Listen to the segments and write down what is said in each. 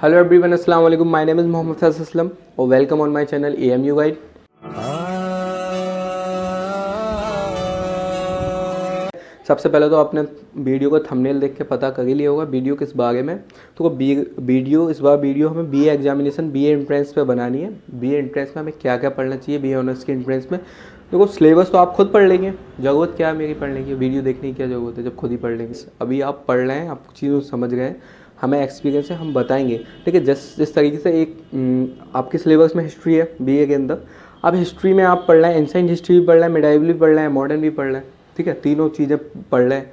Hello everyone, अस्सलाम वालेकुम। My name is Mohammad फैज़ असलम और welcome on my channel AMU guide. सबसे पहले तो आपने वीडियो का थंबनेल देख के पता कर ही लिया होगा वीडियो किस बारे में। तो वीडियो हमें बीए एग्जामिनेशन बीए एंट्रेंस पे बनानी है। बीए एंट्रेंस में हमें क्या क्या पढ़ना चाहिए बीए ऑनर्स के एंट्रेंस में। देखो, सिलेबस तो आप खुद पढ़ लेंगे, ज़रूरत क्या है मेरी पढ़ने की, वीडियो देखने की क्या ज़रूरत है जब खुद ही पढ़ लेंगे। अभी आप पढ़ रहे हैं, आप चीज़ों समझ गए हैं, हमें एक्सपीरियंस है, हम बताएंगे। ठीक है, जिस तरीके से आपके सिलेबस में हिस्ट्री है बीए के अंदर, अब हिस्ट्री में आप पढ़ रहे हैं, एंशिएंट हिस्ट्री भी पढ़ रहे हैं, मिडाइवल भी पढ़ रहे हैं, मॉडर्न भी पढ़ रहे हैं। ठीक है, तीनों चीज़ें पढ़ रहे हैं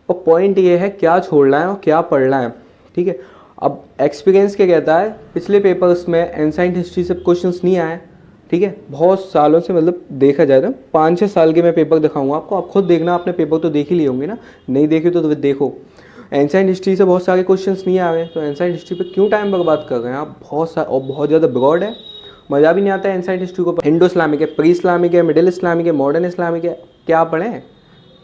और पॉइंट ये है क्या छोड़ना है और क्या पढ़ना है। ठीक है, अब एक्सपीरियंस क्या कहता है, पिछले पेपर्स में एंशिएंट हिस्ट्री से क्वेश्चंस नहीं आए। ठीक है, बहुत सालों से, मतलब देखा जाए तो 5-6 साल के मैं पेपर दिखाऊंगा आपको, आप खुद देखना। आपने पेपर तो देख ही लिए होंगे ना, नहीं देखे तो देखो। एंशिएंट हिस्ट्री से बहुत सारे क्वेश्चंस नहीं आ रहे, तो एंशिएंट हिस्ट्री पे क्यों टाइम बर्बाद कर रहे हैं आप। बहुत ज़्यादा ब्रॉड है, मज़ा भी नहीं आता है एंशिएंट हिस्ट्री को। इंडो इस्लामिक है, प्री इस्लामिक है, मिडिल इस्लामिक है, मॉडर्न इस्लामिक है, क्या पढ़ें?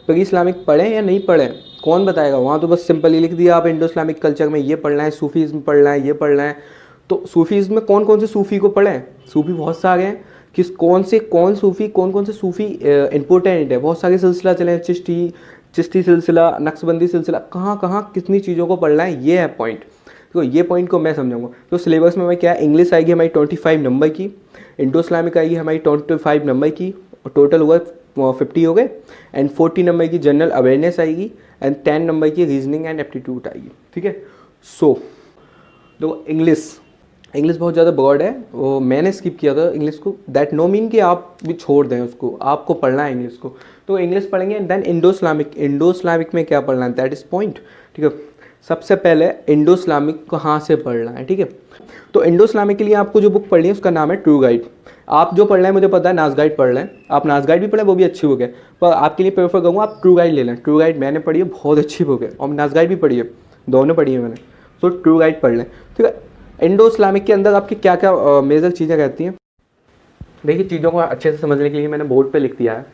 प्री इस्लामिक पढ़ें या नहीं पढ़ें, कौन बताएगा? वहाँ तो बस सिंपल ही लिख दिया आप इंडो इस्लामिक कल्चर में ये पढ़ना है, सूफीज़्म पढ़ना है, ये पढ़ना है। तो सूफीज़्म में कौन कौन से सूफ़ी को पढ़ें? सूफ़ी बहुत सारे हैं, कौन से सूफ़ी इंपॉर्टेंट है। बहुत सारे सिलसिला चले, चिश्ती सिलसिला, नक्शबंदी सिलसिला, कहाँ कहाँ कितनी चीज़ों को पढ़ना है, ये है पॉइंट। तो ये पॉइंट को मैं समझाऊंगा। तो सिलेबस में हमें क्या है, इंग्लिश आएगी हमारी 25 नंबर की, इंडो इस्लामिक आएगी हमारी 25 नंबर की, और टोटल हुआ 50 हो गए। एंड 40 नंबर की जनरल अवेयरनेस आएगी, एंड 10 नंबर की रीजनिंग एंड एप्टीट्यूड आएगी। ठीक है, सो तो इंग्लिश बहुत ज़्यादा ब्रॉड है, वो मैंने स्किप किया था इंग्लिश को। दैट नो मीन कि आप भी छोड़ दें उसको, आपको पढ़ना है इंग्लिश को, तो इंग्लिश पढ़ेंगे। एंड देन इंडो इस्लामिक में क्या पढ़ना है, दैट इज़ पॉइंट। ठीक है, सबसे पहले इंडो इस्लामिक कहाँ से पढ़ना है। ठीक है, तो इंडो इस्लामिक के लिए आपको जो बुक पढ़नी है उसका नाम है ट्रू गाइड। आप जो पढ़ रहे हैं, मुझे पता है नाज गाइड पढ़ रहे हैं, आप नाज गाइड भी पढ़ें, वो भी अच्छी बुक है, पर आपके लिए प्रेफर करूँगा आप ट्रू गाइड ले लें। ट्रू गाइड मैंने पढ़ी है, बहुत अच्छी बुक है, और नाज गाइड भी पढ़ी है, दोनों पढ़ी है मैंने। तो ट्रू गाइड पढ़ लें। ठीक है, इंडो इस्लामिक के अंदर आपकी क्या क्या मेजर चीज़ें रहती हैं। देखिए, चीज़ों को अच्छे से समझने के लिए मैंने बोर्ड पे लिख दिया है।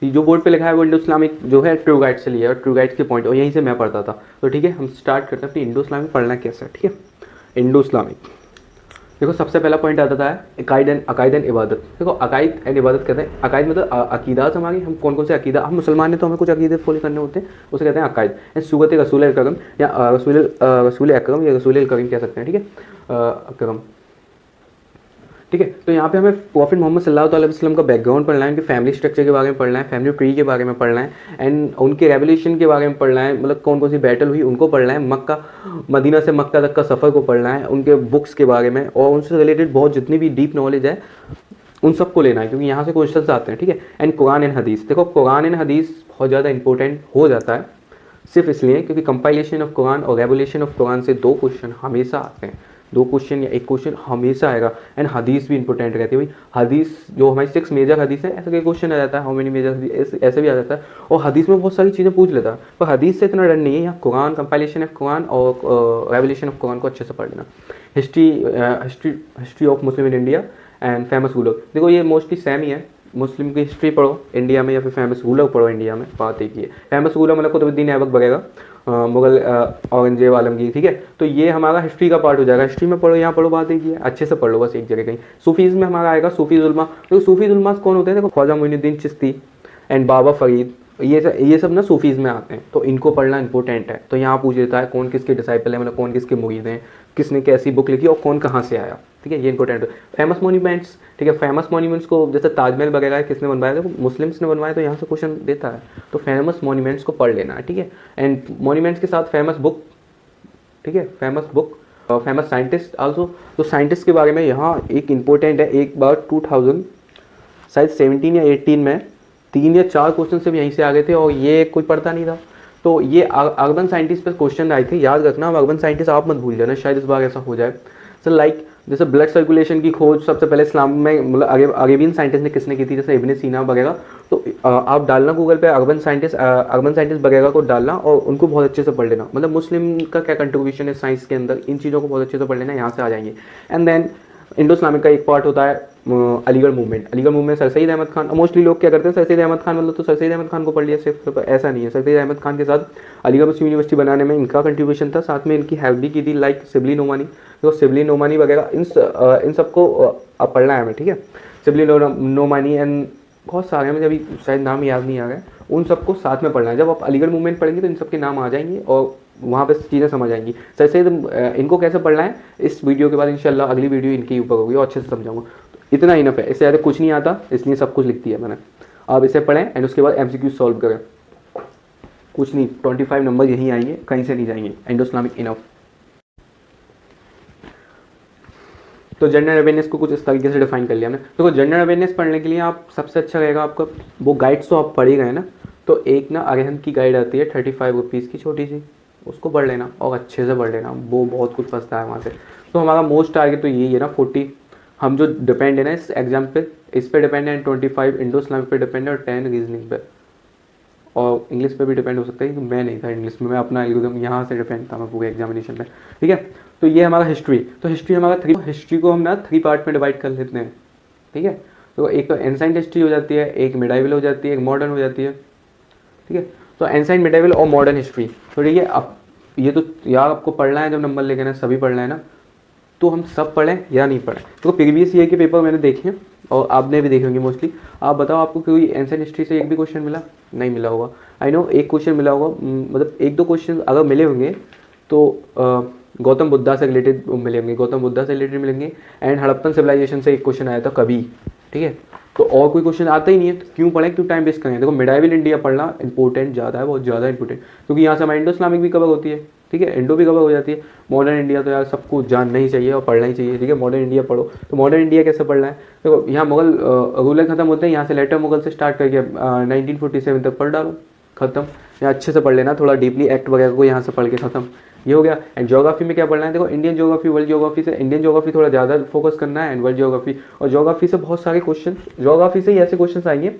जो बोर्ड पे लिखा है वो इंडो इस्लामिक जो है ट्रू गाइड से लिया है, ट्रू गाइड के पॉइंट, और यहीं से मैं पढ़ता था। तो ठीक है, हम स्टार्ट करते हैं अपनी इंडो इस्लामिक पढ़ना कैसे। ठीक है, इंडो इस्लामिक देखो, सबसे पहला पॉइंट आता है अकायद एंड इबादत। देखो, अकायद एंड इबादत कहते हैं, अकायद मतलब अकीदात हमारी, हम कौन कौन से अकीदा, हम मुसलमान हैं तो हमें कुछ अकीदे फॉलो करने होते हैं, उसे कहते हैं अकायद। सूरत रसूल अकरम या रसूल अकरम या रसूल करीम कह सकते हैं। ठीक है, अकरम। ठीक है, तो यहाँ पे हमें प्रॉफिट मोहम्मद सल्लल्लाहु अलैहि वसल्लम का बैकग्राउंड पढ़ना है, उनकी फैमिली स्ट्रक्चर के बारे में पढ़ना है, फैमिली ट्री के बारे में पढ़ना है, एंड उनके रेवोल्यूशन के बारे में पढ़ना है, मतलब कौन कौन सी बैटल हुई उनको पढ़ना है, मदीना से मक्का तक का सफ़र को पढ़ना है, उनके बुक्स के बारे में, और उनसे रिलेटेड बहुत जितनी भी डीप नॉलेज है उन सबको लेना है, क्योंकि यहाँ से क्वेश्चन आते हैं। ठीक है, एंड कुरान एंड हदीस। देखो, कुरान एंड हदीस बहुत ज़्यादा इंपॉर्टेंट हो जाता है, सिर्फ इसलिए क्योंकि कंपाइलेशन ऑफ कुरान और रेवोल्यूशन ऑफ कुरान से 2 क्वेश्चन हमेशा आते हैं, 2 क्वेश्चन या 1 क्वेश्चन हमेशा आएगा। एंड हदीस भी इंपॉर्टेंट रहती है भाई। हदीस जो हमारी 6 मेजर हदीस है, ऐसा कोई क्वेश्चन आ जाता है, हाउ मेनी मेजर हदीस, ऐसे भी आ जाता है, और हदीस में बहुत सारी चीज़ें पूछ लेता है, पर हदीस से इतना डर नहीं है। यहाँ कुरान, कंपाइलेशन ऑफ कुरान और रेवोल्यूशन ऑफ कुरान को अच्छे से पढ़ लेना। History of Muslim in India and famous ruler. देखो, ये मोस्टली सेम ही है, मुस्लिम की हिस्ट्री पढ़ो इंडिया में या फिर फेमस रूलर पढ़ो इंडिया में, बात एक ही है। फेमस रूलर मतलब कुतुबुद्दीन ऐबक वगैरह, मुगल औरंगजेब आलमगीर। ठीक है, तो ये हमारा हिस्ट्री का पार्ट हो जाएगा। हिस्ट्री में पढ़ो, यहाँ पढ़ो, बात एक ही है, अच्छे से पढ़ लो बस एक जगह कहीं। सूफीज़ में हमारा आएगा सूफी उलमा। तो सूफी उलमा कौन होते हैं? देखो, ख्वाजा मोइनुद्दीन चिश्ती एंड बाबा फरीद, ये सब ना सूफीज़ में आते हैं, तो इनको पढ़ना इंपॉर्टेंट है। तो यहाँ पूछ लेता है कौन किसके डिसाइपल है, मतलब कौन किसके मुरीद हैं, किसने कैसी बुक लिखी और कौन कहाँ से आया। ठीक है, ये इंपॉर्टेंट है। Famous monuments. ठीक है, फेमस मोन्यूमेंट्स को जैसे ताजमहल वगैरह है, किसने बनवाया? देखो, मुस्लिम्स ने बनवाया, तो यहाँ से क्वेश्चन देता है, तो फेमस मोन्यूमेंट्स को पढ़ लेना है। ठीक है, एंड मोन्यूमेंट्स के साथ फेमस बुक। ठीक है, famous book, famous scientist also. तो साइंटिस्ट के बारे में यहाँ एक इंपॉर्टेंट है, एक बार 2017 या 18 में 3 या 4 क्वेश्चन सिर्फ यहीं से आ गए थे, और ये कोई पढ़ता नहीं था। तो ये अर्बन साइंटिस्ट पर क्वेश्चन आए थे, याद रखना। अर्बन साइंटिस्ट आप मत भूल जाना, शायद इस बार ऐसा हो जाए। सर लाइक जैसे ब्लड सर्कुलेशन की खोज सबसे पहले इस्लाम में, मतलब अरेबियन साइंटिस्ट ने किसने की थी, जैसे इब्ने सीना वगैरह। तो आप डालना गूगल पे अर्बन साइंटिस्ट वगैरह को डालना, और उनको बहुत अच्छे से पढ़ लेना, मतलब मुस्लिम का क्या कंट्रीब्यूशन है साइंस के अंदर, इन चीज़ों को बहुत अच्छे से पढ़ लेना, यहाँ से आ जाएंगे। एंड देन इंडो इस्लामिक का एक पार्ट होता है Aligarh movement. Aligarh movement sir Sayyid Ahmad Khan, mostly लोग क्या करते हैं, सर सईद अहमद खान मतलब तो सर सईद अहमद खान को पढ़ लिया सिर्फ, तो ऐसा नहीं है। सर सईद अहमद खान के साथ अलीगढ़ मुस्लिम यूनिवर्सिटी बनाने में इनका कंट्रीब्यूशन था, साथ में इनकी हेल्प भी की थी, लाइक शिबली नोमानी, तो शिबली नोमानी वगैरह इन सबको अब पढ़ना है हमें, ठीक है। शिबली नोमानी एंड बहुत सारे, मुझे अभी शायद नाम याद नहीं आ रहा है, उन सबको साथ में पढ़ना है। जब आप अलीगढ़ मूवमेंट पढ़ेंगे तो इन सबके नाम आ जाएंगे और वहाँ पे चीज़ें समझ आएंगी। सर सईद इनको कैसे पढ़ना है इस वीडियो के बाद इंशाल्लाह अगली वीडियो इनके ऊपर होगी और अच्छे से समझाऊंगा। तो इतना इनफ है, इससे ज़्यादा कुछ नहीं आता, इसलिए सब कुछ लिख दिया मैंने। आप इसे पढ़ें एंड उसके बाद MCQ सॉल्व करें, कुछ नहीं, 25 नंबर यहीं आएंगे, कहीं से नहीं जाएंगे। Indo Islamic enough. तो जनरल अवेयरनेस को कुछ इस तरीके से डिफाइन कर लिया हमने। तो जनरल अवेयरनेस पढ़ने के लिए आप सबसे अच्छा रहेगा आपका वो गाइड्स तो आप पढ़ ही गए ना, तो एक ना अरिहंत की गाइड आती है 35 रुपीज़ की छोटी सी, उसको पढ़ लेना और अच्छे से पढ़ लेना, वो बहुत कुछ फंसता है वहाँ से। तो हमारा मोस्ट टारगेट तो यही है ना 40, हम जो डिपेंड है ना इस एग्जाम पे, इस पे डिपेंड है, 25 इंडो इस्लामिक पे डिपेंड है और 10 रीजनिंग पे और इंग्लिश पे भी डिपेंड हो सकता है, क्योंकि मैं नहीं था इंग्लिश में, मैं अपना एल्गोरिथम यहाँ से डिपेंड था मैं पूरे एग्जामिनेशन में, ठीक है। तो ये हमारा हिस्ट्री, तो हिस्ट्री हमारा हिस्ट्री को हम ना 3 पार्ट में डिवाइड कर लेते हैं, ठीक है। तो एक तो एंसाइंट हिस्ट्री हो जाती है, एक मिडाइवल हो जाती है, एक मॉडर्न हो जाती है, ठीक है। तो एंसाइंट, मिडाइवल और मॉडर्न हिस्ट्री, तो ठीक है। अब ये तो यार आपको पढ़ना है, जब नंबर लेके ना सभी पढ़ना है ना, तो हम सब पढ़ें या नहीं पढ़ें। तो प्रीवियस ईयर के पेपर मैंने देखे हैं और आपने भी देखे होंगे मोस्टली। आप बताओ आपको कोई एंशिएंट हिस्ट्री से एक भी क्वेश्चन मिला? नहीं मिला होगा। आई नो एक क्वेश्चन मिला होगा, मतलब 1-2 क्वेश्चन अगर मिले होंगे तो गौतम बुद्धा से रिलेटेड मिले होंगे, गौतम बुद्धा से रिलेटेड मिलेंगे एंड हड़प्पन सिविलाइजेशन से एक क्वेश्चन आया था कभी, ठीक है। तो और कोई क्वेश्चन आता ही नहीं है, तो क्यों पढ़ें, क्यों टाइम वेस्ट करें। देखो मिडाइवल इंडिया पढ़ना इंपॉर्टेंट ज़्यादा है, बहुत ज़्यादा इंपॉर्टेंट, क्योंकि यहाँ से हमारा इंडो इस्लामिक भी कवर होती है, ठीक है, इंडो भी कवर हो जाती है। मॉडर्न इंडिया तो यार सबको जानना ही चाहिए और पढ़ना ही चाहिए, ठीक है। मॉडर्न इंडिया पढ़ो, तो मॉडर्न इंडिया कैसे पढ़ना है, देखो यहाँ मुगल रूलर खत्म होते हैं, यहाँ से लेटर मुगल से स्टार्ट करके 1947 तक पढ़ डालो, खत्म। यहाँ अच्छे से पढ़ लेना, थोड़ा डीपली एक्ट वगैरह को यहाँ से पढ़ के खत्म, ये हो गया। एंड ज्योग्राफी में क्या पढ़ना है, देखो इंडियन ज्योग्राफी, वर्ल्ड ज्योग्राफी से इंडियन ज्योग्राफी थोड़ा ज़्यादा फोकस करना है एंड वर्ल्ड ज्योग्राफी, और ज्योग्राफी से बहुत सारे क्वेश्चन, ज्योग्राफी से ही ऐसे क्वेश्चन आएंगे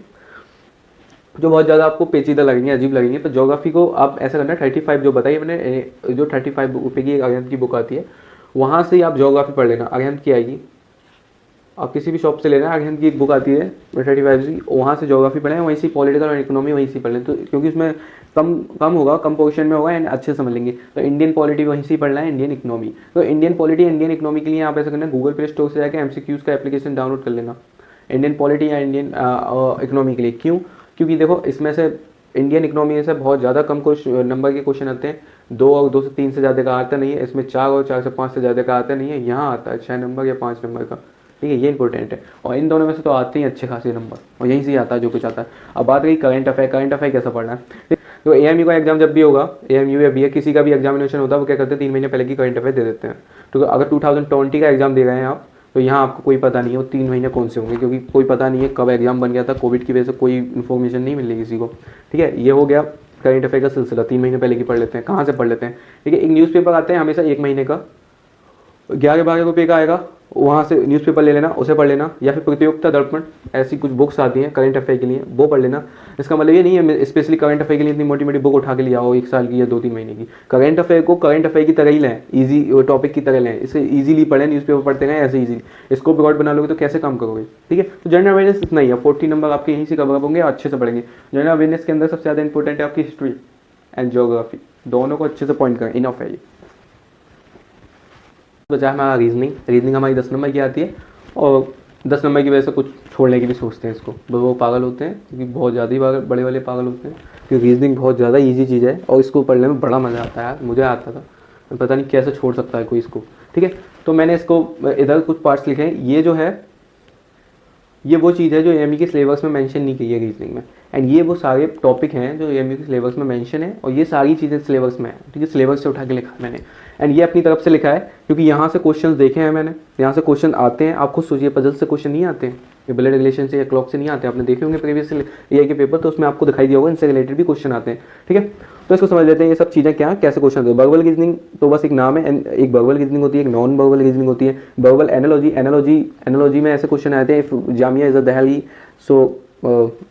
जो बहुत ज़्यादा आपको पेचीदा लगेंगे, अजीब लगेंगे। तो ज्योग्राफी को आप ऐसा करना, 35 जो बताइए मैंने, जो 35 रुपये की अरिहंत की बुक आती है, वहाँ से ही आप ज्योग्राफी पढ़ लेना। अरिहंत की आएगी, आप किसी भी शॉप से लेना, अरिहंत की एक बुक आती है 35 की, वहाँ से ज्योग्राफी पढ़ें, वहीं से पॉलिटिकल और इकोनॉमी वहीं से पढ़ लें, तो क्योंकि उसमें कम होगा, कम पोर्शन में होगा एंड अच्छे समझ लेंगे। तो इंडियन पॉलिटी वहीं से पढ़ना है, इंडियन इकोनॉमी। तो इंडियन पॉलिटी, इंडियन इकोनॉमी के लिए आप ऐसा करना, गूगल प्ले स्टोर से जाकर MCQs का एप्लीकेशन डाउनलोड कर लेना इंडियन पॉलिटी या इंडियन इकोनॉमी के लिए। क्यों? क्योंकि देखो इसमें से इंडियन इकोनॉमी से बहुत ज़्यादा कम नंबर के क्वेश्चन आते हैं, 2 और 2 से 3 से ज़्यादा का आता नहीं है, इसमें 4 और 4 से 5 से ज़्यादा का आता नहीं है, यहाँ आता है 6 नंबर या 5 नंबर का, ठीक है। ये इंपॉर्टेंट है, और इन दोनों में से तो आते ही अच्छे खासे नंबर, और यहीं से आता है जो कुछ आता है। अब बात रही करंट अफेयर, करंट अफेयर कैसा पढ़ना है। तो AMU का एग्जाम जब भी होगा, AMU या BA किसी का भी एग्जामिनेशन होता है, वो क्या करते हैं 3 महीने पहले की करंट अफेयर दे देते हैं। तो अगर 2020 का एग्जाम दे रहे हैं आप, तो यहाँ आपको कोई पता नहीं है वो 3 महीने कौन से होंगे, क्योंकि कोई पता नहीं है कब एग्जाम बन गया था, कोविड की वजह से कोई इन्फॉर्मेशन नहीं मिल रही किसी को, ठीक है। ये हो गया करंट अफेयर का सिलसिला, 3 महीने पहले की पढ़ लेते हैं। कहाँ से पढ़ लेते हैं, ठीक है। एक न्यूज़पेपर आते हैं हमेशा 1 महीने का, 11-12 रुपये का आएगा, वहाँ से न्यूज़पेपर ले लेना, उसे पढ़ लेना, या फिर प्रतियोगिता दर्पण, ऐसी कुछ बुक्स आती हैं करंट अफेयर के लिए, वो पढ़ लेना। इसका मतलब ये नहीं है स्पेशली करंट अफेयर के लिए इतनी मोटी मोटी बुक उठा के लिया हो 1 साल की या 2-3 महीने की। करंट अफेयर को करंट अफेयर की तरह ही लें, ईजी टॉपिक की तरह लें, इसे ईजिली पढ़ें, न्यूज़पेपर पढ़ते हैं ऐसे ईजिली। इसको ब्रॉड बना लोगे तो कैसे काम करोगे, ठीक है। तो जनरल अवेयरनेस इतना ही है, 40 नंबर आपके यहीं से कवर होंगे, अच्छे से पढ़ेंगे। जनरल अवेयरनेस के अंदर सबसे ज़्यादा इंपॉर्टेंट है आपकी हिस्ट्री एंड ज्योग्राफी, दोनों को अच्छे से पॉइंट करें, इनफ है ये। बचा हमारा रीजनिंग, रीजनिंग हमारी 10 नंबर की आती है, और 10 नंबर की वजह से कुछ छोड़ने की भी सोचते हैं इसको, वो पागल होते हैं, क्योंकि बहुत ज़्यादा ही बड़े वाले पागल होते हैं, क्योंकि रीजनिंग बहुत ज़्यादा इजी चीज़ है और इसको पढ़ने में बड़ा मज़ा आता है यार, मुझे आता था, पता नहीं कैसे छोड़ सकता है कोई इसको, ठीक है। तो मैंने इसको इधर कुछ पार्ट्स लिखे हैं, ये जो है ये वो चीज़ है जो AMU के सिलेबस में मेंशन नहीं की है रीजनिंग में, एंड ये वो सारे टॉपिक हैं जो AMU के सिलेबस में मेंशन है, और ये सारी चीज़ें सिलेबस में है, ठीक है। सिलेबस से उठा के लिखा है मैंने, एंड ये अपनी तरफ से लिखा है, क्योंकि यहाँ से क्वेश्चन देखे हैं मैंने, यहाँ से क्वेश्चन आते हैं। आप खुद सोचिए, पजल से क्वेश्चन नहीं आते हैं, ये ब्लड रिलेशन से या क्लॉक से नहीं आते, आपने देखे होंगे प्रीवियस ईयर के पेपर, तो उसमें आपको दिखाई दिया होगा इनसे रिलेटेड भी क्वेश्चन आते हैं, ठीक है। तो इसको समझ लेते हैं ये सब चीज़ें क्या, कैसे क्वेश्चन आते हैं। वर्बल रीजनिंग तो बस एक नाम है, एक वर्बल रीजनिंग होती है, एक नॉन वर्बल रीजनिंग होती है। वर्बल एनालॉजी में ऐसे क्वेश्चन आते हैं, if Jamia is a Delhi, so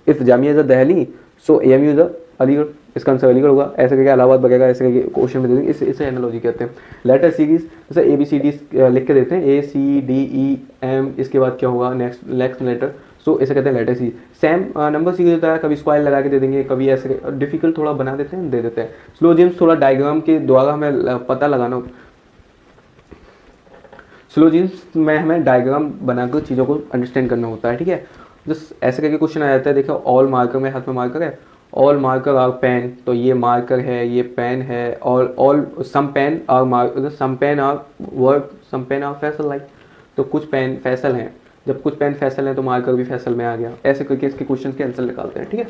if Jamia is a Delhi, so AMU is a Aligarh, इसका आंसर अलीगढ़ होगा। ऐसे करके इलाहाबाद वगैरह ऐसे करके क्वेश्चन में दे देंगे, इसे एनालॉजी कहते हैं। लेटर सीरीज जैसे ABCD लिख के देते हैं, ACDEM, इसके बाद क्या होगा नेक्स्ट लेटर, सो इसे कहते हैं letter series. Same number series होता है, कभी स्क्वायर लगा के दे देंगे, कभी ऐसे डिफिकल्ट थोड़ा बना देते हैं, दे देते हैं। स्लोजिम्स थोड़ा डायग्राम के द्वारा हमें पता लगाना, स्लोजिम्स में हमें डायग्राम बनाकर चीज़ों को अंडरस्टैंड करना होता है, ठीक है। जस्ट ऐसे करके क्वेश्चन आ जाता है, देखो ऑल मार्कर, में हाथ में मार्कर है, ऑल मार्कर आर पेन, तो ये मार्कर है, ये पेन है, all some pen are marker, some pen are work, some pen are फैसल, लाइक, तो कुछ पेन फैसल हैं, जब कुछ पेन फैसल हैं तो मार्कर भी फैसल में आ गया। ऐसे करके इसके क्वेश्चन के आंसर निकालते हैं, ठीक है।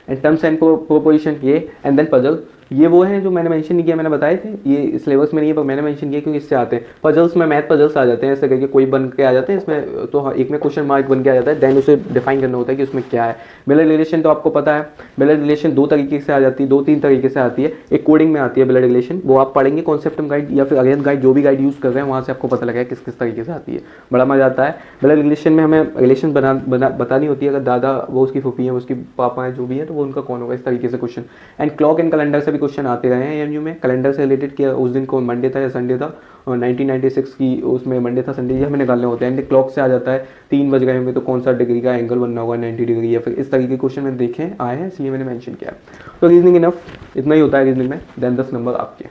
एंड टर्म्स एंड प्रोपोजिशन ये, एंड देन पजल, ये वो हैं जो मैंने मेंशन नहीं किया, मैंने बताए थे, ये सिलेबस में नहीं है पर मैंने मेंशन किया क्योंकि इससे आते हैं। पजल्स में मैथ पजल्स आ जाते हैं, ऐसे करके कोई बन के आ जाते हैं इसमें, तो एक में क्वेश्चन मार्क बन के आ जाता है, देन उसे डिफाइन करना होता है कि उसमें क्या है। ब्लड रिलेशन तो आपको पता है, ब्लड रिलेशन दो तरीके से आ जाती है, 2-3 तरीके से आती है। एक कोडिंग में आती है ब्लड रिलेशन, वो आप पढ़ेंगे कॉन्सेप्ट गाइड या फिर अगेन गाइड, जो भी गाइड यूज़ कर रहे हैं वहाँ से आपको पता लगेगा किस किस तरीके से आती है, बड़ा मजा आता है। ब्लड रिलेशन में हमें रिलेशन बतानी होती है, अगर दादा वो उसकी फूफी है, उसकी पापा है, जो भी है, तो वो उनका कौन होगा, इस तरीके से question. And clock and calendar से भी क्वेश्चन आते रहे हैं एमयू में। कैलेंडर से रिलेटेड किया, उस दिन कौन मंडे था या संडे था, और 1996 की उसमें मंडे था संडे, ये हमें निकालने होते हैं। एंड क्लॉक से आ जाता है 3 बज गए होंगे तो कौन सा डिग्री का एंगल बनना होगा, 90 डिग्री, या फिर इस तरीके के क्वेश्चन मैंने देखे आए हैं, इसलिए मैंने मेंशन किया। तो रीजनिंग इनफ, इतना ही होता है रीजनिंग में, देन 10 नंबर आपके।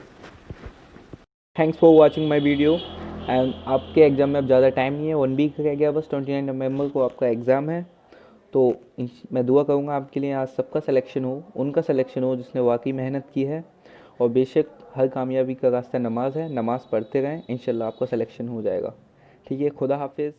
Thanks for watching my video. And आपके एग्ज़ाम में अब ज़्यादा टाइम नहीं है, 1 वीक रह गया बस, 29 नवंबर को आपका एग्ज़ाम है। तो मैं दुआ करूँगा आपके लिए आज सबका सिलेक्शन हो, उनका सिलेक्शन हो जिसने वाकई मेहनत की है। और बेशक हर कामयाबी का रास्ता नमाज़ है, नमाज़ पढ़ते रहें, इंशाल्लाह आपका सिलेक्शन हो जाएगा। ठीक है, खुदा हाफिज़।